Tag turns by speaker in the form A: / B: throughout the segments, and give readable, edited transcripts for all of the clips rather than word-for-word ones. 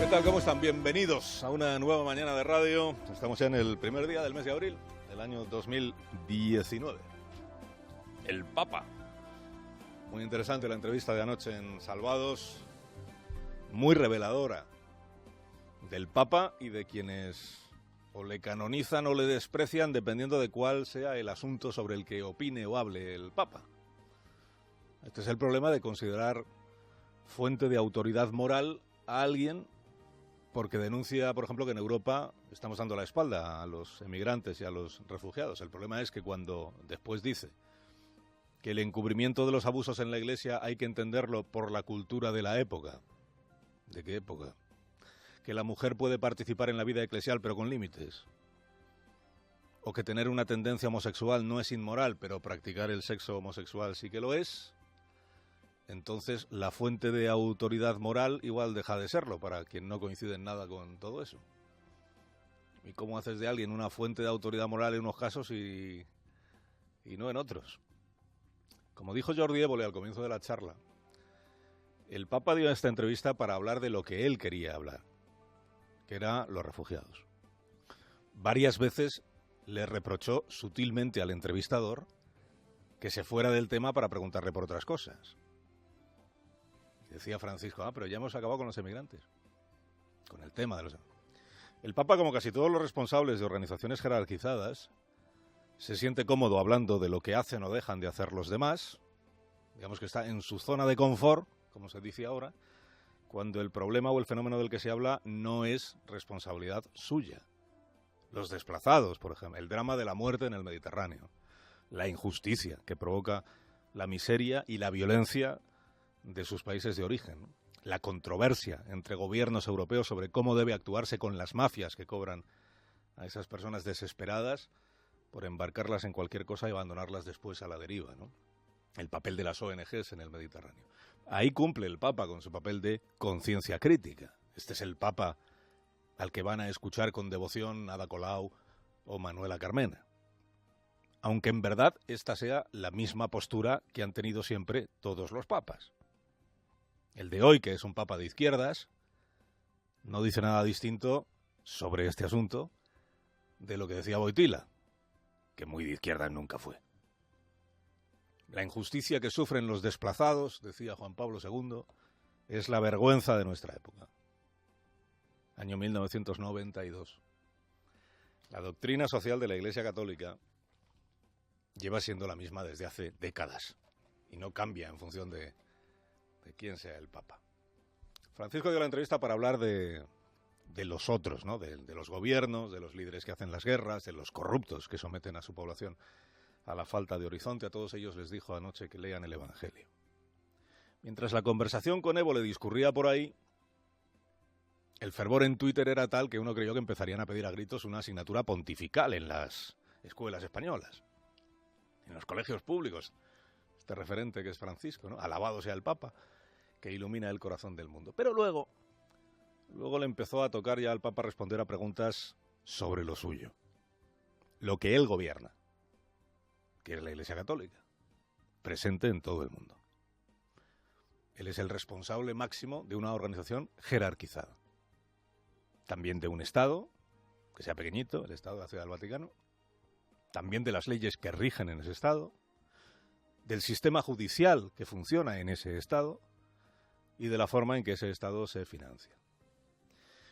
A: ¿Qué tal? ¿Cómo están? Bienvenidos a una nueva mañana de radio. Estamos ya en el primer día del mes de abril del año 2019. El Papa. Muy interesante la entrevista de anoche en Salvados. Muy reveladora del Papa y de quienes o le canonizan o le desprecian dependiendo de cuál sea el asunto sobre el que opine o hable el Papa. Este es el problema de considerar fuente de autoridad moral a alguien porque denuncia, por ejemplo, que en Europa estamos dando la espalda a los emigrantes y a los refugiados. El problema es que cuando después dice que el encubrimiento de los abusos en la Iglesia hay que entenderlo por la cultura de la época. ¿De qué época? Que la mujer puede participar en la vida eclesial pero con límites. O que tener una tendencia homosexual no es inmoral, pero practicar el sexo homosexual sí que lo es. Entonces la fuente de autoridad moral igual deja de serlo para quien no coincide en nada con todo eso. ¿Y cómo haces de alguien una fuente de autoridad moral en unos casos y no en otros? Como dijo Jordi Évole al comienzo de la charla, el Papa dio esta entrevista para hablar de lo que él quería hablar, que era los refugiados. Varias veces le reprochó sutilmente al entrevistador que se fuera del tema para preguntarle por otras cosas. Decía Francisco, pero ya hemos acabado con los emigrantes, con el tema de los... El Papa, como casi todos los responsables de organizaciones jerarquizadas, se siente cómodo hablando de lo que hacen o dejan de hacer los demás, digamos que está en su zona de confort, como se dice ahora, cuando el problema o el fenómeno del que se habla no es responsabilidad suya. Los desplazados, por ejemplo, el drama de la muerte en el Mediterráneo, la injusticia que provoca la miseria y la violencia de sus países de origen, ¿no? La controversia entre gobiernos europeos sobre cómo debe actuarse con las mafias que cobran a esas personas desesperadas por embarcarlas en cualquier cosa y abandonarlas después a la deriva, ¿no? El papel de las ONGs en el Mediterráneo. Ahí cumple el Papa con su papel de conciencia crítica. Este es el Papa al que van a escuchar con devoción Ada Colau o Manuela Carmena. Aunque en verdad esta sea la misma postura que han tenido siempre todos los papas. El de hoy, que es un papa de izquierdas, no dice nada distinto sobre este asunto de lo que decía Wojtyla, que muy de izquierdas nunca fue. La injusticia que sufren los desplazados, decía Juan Pablo II, es la vergüenza de nuestra época. Año 1992. La doctrina social de la Iglesia Católica lleva siendo la misma desde hace décadas y no cambia en función de quién sea el Papa. Francisco dio la entrevista para hablar de los otros, ¿no? De los gobiernos, de los líderes que hacen las guerras, de los corruptos que someten a su población a la falta de horizonte. A todos ellos les dijo anoche que lean el Evangelio. Mientras la conversación con Évole discurría por ahí, el fervor en Twitter era tal que uno creyó que empezarían a pedir a gritos una asignatura pontifical en las escuelas españolas, en los colegios públicos. Este referente que es Francisco, ¿no? Alabado sea el Papa, que ilumina el corazón del mundo. Pero luego le empezó a tocar ya al Papa responder a preguntas sobre lo suyo. Lo que él gobierna, que es la Iglesia Católica, presente en todo el mundo. Él es el responsable máximo de una organización jerarquizada. También de un Estado, que sea pequeñito, el Estado de la Ciudad del Vaticano. También de las leyes que rigen en ese Estado. Del sistema judicial que funciona en ese Estado y de la forma en que ese Estado se financia.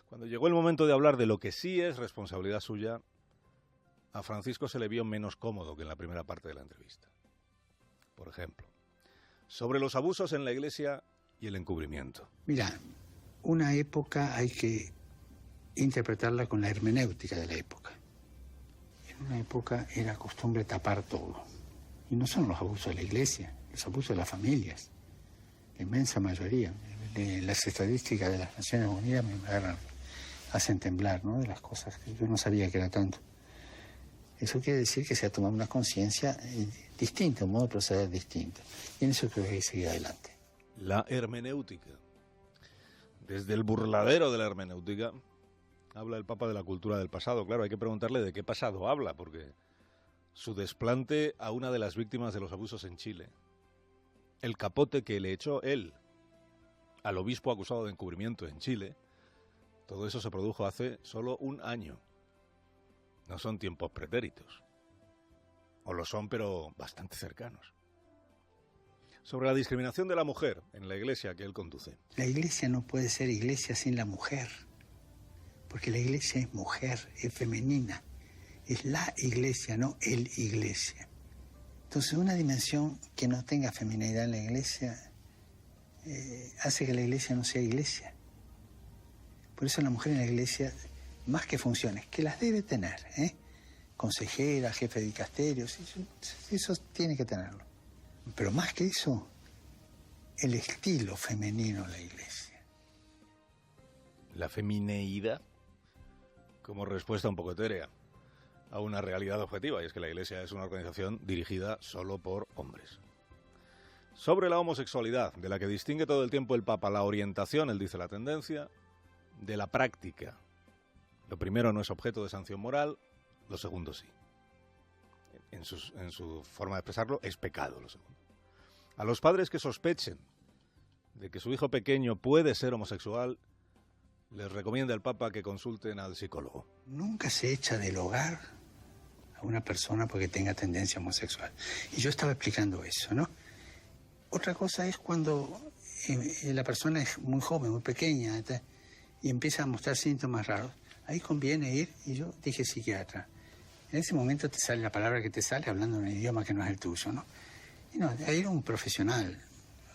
A: Cuando llegó el momento de hablar de lo que sí es responsabilidad suya, a Francisco se le vio menos cómodo que en la primera parte de la entrevista. Por ejemplo, sobre los abusos en la Iglesia y el encubrimiento.
B: Mira, una época hay que interpretarla con la hermenéutica de la época. En una época era costumbre tapar todo. Y no son los abusos de la Iglesia, los abusos de las familias. La inmensa mayoría. Las estadísticas de las Naciones Unidas me hacen temblar, ¿no? De las cosas que yo no sabía que era tanto. Eso quiere decir que se ha tomado una conciencia distinta, un modo de proceder distinto. Y en eso creo que hay que seguir adelante.
A: La hermenéutica. Desde el burladero de la hermenéutica habla el Papa de la cultura del pasado. Claro, hay que preguntarle de qué pasado habla, porque su desplante a una de las víctimas de los abusos en Chile, el capote que le echó él al obispo acusado de encubrimiento en Chile, Todo eso se produjo hace solo un año. No son tiempos pretéritos. O lo son, pero bastante cercanos. Sobre la discriminación de la mujer en la iglesia que él conduce.
B: La iglesia no puede ser iglesia sin la mujer. Porque la iglesia es mujer, es femenina. Es la iglesia, no el iglesia. Entonces, una dimensión que no tenga feminidad en la iglesia hace que la iglesia no sea iglesia. Por eso la mujer en la iglesia, más que funciones, que las debe tener, consejera, jefe de dicasterios, eso tiene que tenerlo. Pero más que eso, el estilo femenino en la iglesia.
A: La femineidad como respuesta un poco etérea a una realidad objetiva, y es que la Iglesia es una organización dirigida solo por hombres. Sobre la homosexualidad, de la que distingue todo el tiempo el Papa, la orientación, él dice la tendencia, de la práctica. Lo primero no es objeto de sanción moral, lo segundo sí. En su forma de expresarlo, es pecado lo segundo. A los padres que sospechen de que su hijo pequeño puede ser homosexual, les recomienda el Papa que consulten al psicólogo.
B: Nunca se echa del hogar a una persona porque tenga tendencia homosexual. Y yo estaba explicando eso, ¿no? Otra cosa es cuando la persona es muy joven, muy pequeña, y empieza a mostrar síntomas raros. Ahí conviene ir, y yo dije psiquiatra. En ese momento te sale la palabra que te sale hablando en un idioma que no es el tuyo, ¿no? Y no, a ir a un profesional,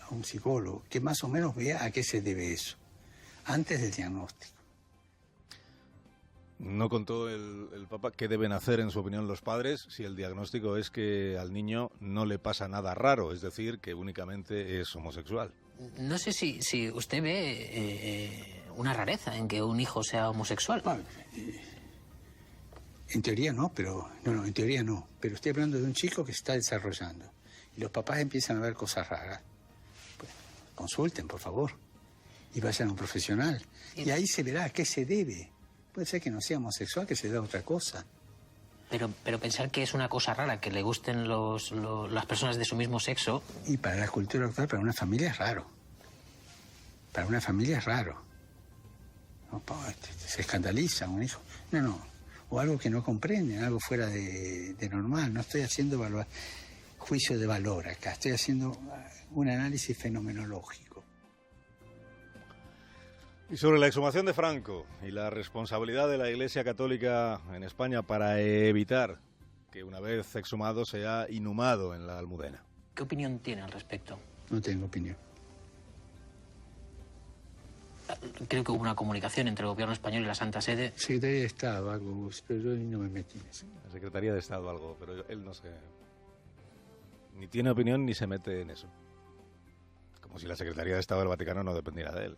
B: a un psicólogo, que más o menos vea a qué se debe eso, antes del diagnóstico.
A: No contó el Papa qué deben hacer, en su opinión, los padres si el diagnóstico es que al niño no le pasa nada raro, es decir, que únicamente es homosexual.
C: No sé si usted ve una rareza en que un hijo sea homosexual.
B: Bueno, en teoría no, pero... No, en teoría no. Pero estoy hablando de un chico que se está desarrollando. Y los papás empiezan a ver cosas raras. Pues, consulten, por favor. Y vayan a un profesional. Y ahí se verá a qué se debe. Puede ser que no sea homosexual, que se dé a otra cosa.
C: Pero pensar que es una cosa rara, que le gusten las personas de su mismo sexo...
B: Y para la cultura actual, para una familia es raro. Para una familia es raro. No, se escandaliza un hijo. No. O algo que no comprenden, algo fuera de normal. No estoy haciendo juicio de valor acá. Estoy haciendo un análisis fenomenológico.
A: Y sobre la exhumación de Franco y la responsabilidad de la Iglesia Católica en España para evitar que una vez exhumado sea inhumado en la Almudena.
C: ¿Qué opinión tiene al respecto?
B: No tengo opinión.
C: Creo que hubo una comunicación entre el gobierno español y la Santa Sede.
B: Secretaría de Estado, algo, pero yo no me metí en eso.
A: La Secretaría de Estado algo, pero él no se... ni tiene opinión ni se mete en eso. Como si la Secretaría de Estado del Vaticano no dependiera de él.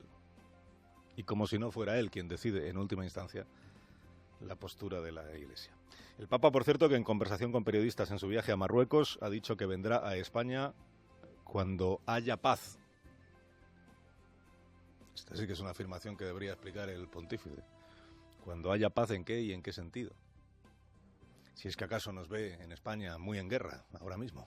A: Y como si no fuera él quien decide, en última instancia, la postura de la Iglesia. El Papa, por cierto, que en conversación con periodistas en su viaje a Marruecos, ha dicho que vendrá a España cuando haya paz. Esta sí que es una afirmación que debería explicar el pontífice. Cuando haya paz, ¿en qué y en qué sentido? Si es que acaso nos ve en España muy en guerra, ahora mismo.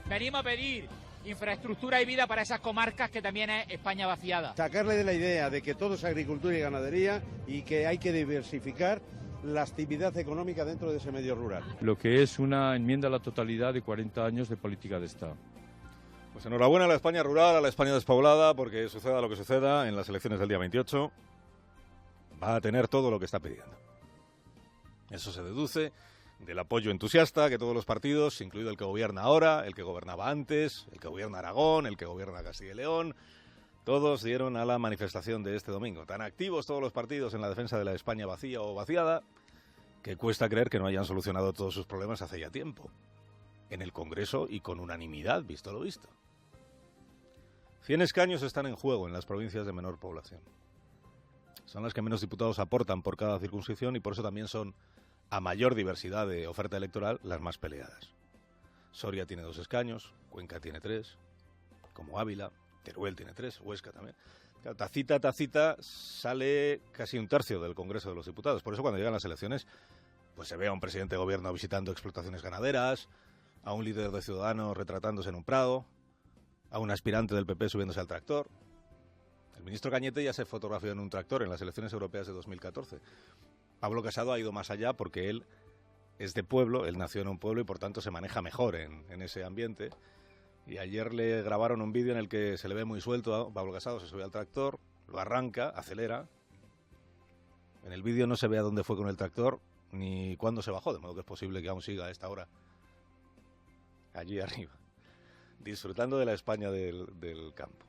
D: Venimos a pedir infraestructura y vida para esas comarcas que también es España vaciada.
E: Sacarle de la idea de que todo es agricultura y ganadería y que hay que diversificar la actividad económica dentro de ese medio rural.
F: Lo que es una enmienda a la totalidad de 40 años de política de Estado.
A: Pues enhorabuena a la España rural, a la España despoblada, porque suceda lo que suceda, en las elecciones del día 28 va a tener todo lo que está pidiendo. Eso se deduce del apoyo entusiasta que todos los partidos, incluido el que gobierna ahora, el que gobernaba antes, el que gobierna Aragón, el que gobierna Castilla y León, todos dieron a la manifestación de este domingo. Tan activos todos los partidos en la defensa de la España vacía o vaciada, que cuesta creer que no hayan solucionado todos sus problemas hace ya tiempo. En el Congreso y con unanimidad, visto lo visto. 100 escaños están en juego en las provincias de menor población. Son las que menos diputados aportan por cada circunscripción y por eso también son, a mayor diversidad de oferta electoral, las más peleadas. Soria tiene 2 escaños, Cuenca tiene 3, como Ávila, Teruel tiene 3, Huesca también. Tacita sale casi un tercio del Congreso de los Diputados. Por eso cuando llegan las elecciones, pues se ve a un presidente de gobierno visitando explotaciones ganaderas, a un líder de Ciudadanos retratándose en un prado, a un aspirante del PP subiéndose al tractor. El ministro Cañete ya se fotografió en un tractor en las elecciones europeas de 2014. Pablo Casado ha ido más allá porque él es de pueblo, él nació en un pueblo y por tanto se maneja mejor en ese ambiente. Y ayer le grabaron un vídeo en el que se le ve muy suelto a Pablo Casado, se sube al tractor, lo arranca, acelera. En el vídeo no se ve a dónde fue con el tractor ni cuándo se bajó, de modo que es posible que aún siga a esta hora allí arriba, disfrutando de la España del campo.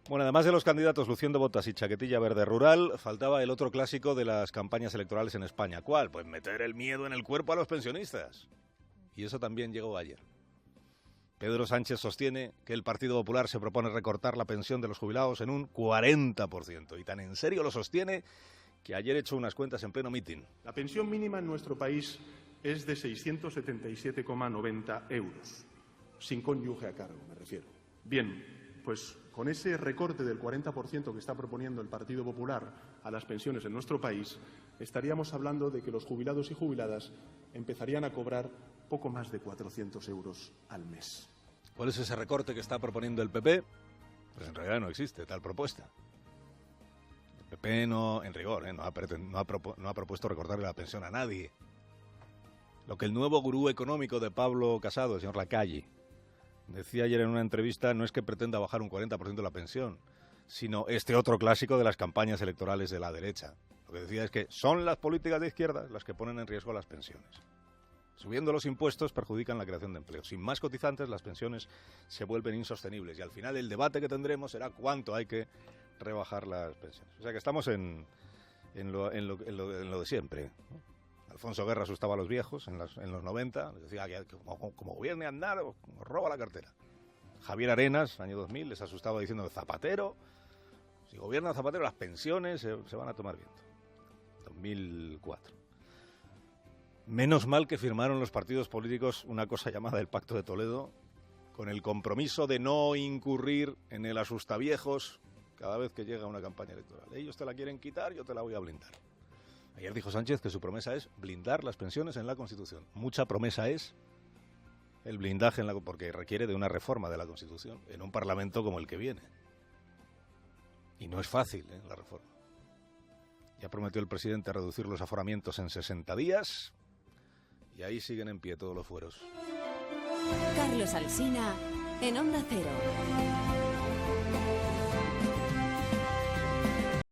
A: Bueno, además de los candidatos luciendo botas y chaquetilla verde rural, faltaba el otro clásico de las campañas electorales en España. ¿Cuál? Pues meter el miedo en el cuerpo a los pensionistas. Y eso también llegó ayer. Pedro Sánchez sostiene que el Partido Popular se propone recortar la pensión de los jubilados en un 40%. Y tan en serio lo sostiene que ayer echó unas cuentas en pleno mitin.
G: La pensión mínima en nuestro país es de 677,90 euros, sin cónyuge a cargo, me refiero. Bien, pues con ese recorte del 40% que está proponiendo el Partido Popular a las pensiones en nuestro país, estaríamos hablando de que los jubilados y jubiladas empezarían a cobrar poco más de 400 euros al mes.
A: ¿Cuál es ese recorte que está proponiendo el PP? Pues en realidad no existe tal propuesta. El PP no, en rigor, no ha propuesto recortarle la pensión a nadie. Lo que el nuevo gurú económico de Pablo Casado, el señor Lacalle, decía ayer en una entrevista, no es que pretenda bajar un 40% la pensión, sino este otro clásico de las campañas electorales de la derecha. Lo que decía es que son las políticas de izquierda las que ponen en riesgo las pensiones. Subiendo los impuestos perjudican la creación de empleo. Sin más cotizantes, las pensiones se vuelven insostenibles. Y al final el debate que tendremos será cuánto hay que rebajar las pensiones. O sea que estamos en lo de siempre. Alfonso Guerra asustaba a los viejos en los 90. Les decía que como gobierne Aznar, os roba la cartera. Javier Arenas, año 2000, les asustaba diciendo Zapatero. Si gobierna Zapatero, las pensiones se van a tomar viento. 2004. Menos mal que firmaron los partidos políticos una cosa llamada el Pacto de Toledo, con el compromiso de no incurrir en el asustaviejos cada vez que llega una campaña electoral. Ellos te la quieren quitar, yo te la voy a blindar. Ayer dijo Sánchez que su promesa es blindar las pensiones en la Constitución. Mucha promesa es el blindaje porque requiere de una reforma de la Constitución en un Parlamento como el que viene. Y no es fácil, la reforma. Ya prometió el presidente reducir los aforamientos en 60 días... Y ahí siguen en pie todos los fueros.
H: Carlos Alsina, en Onda Cero.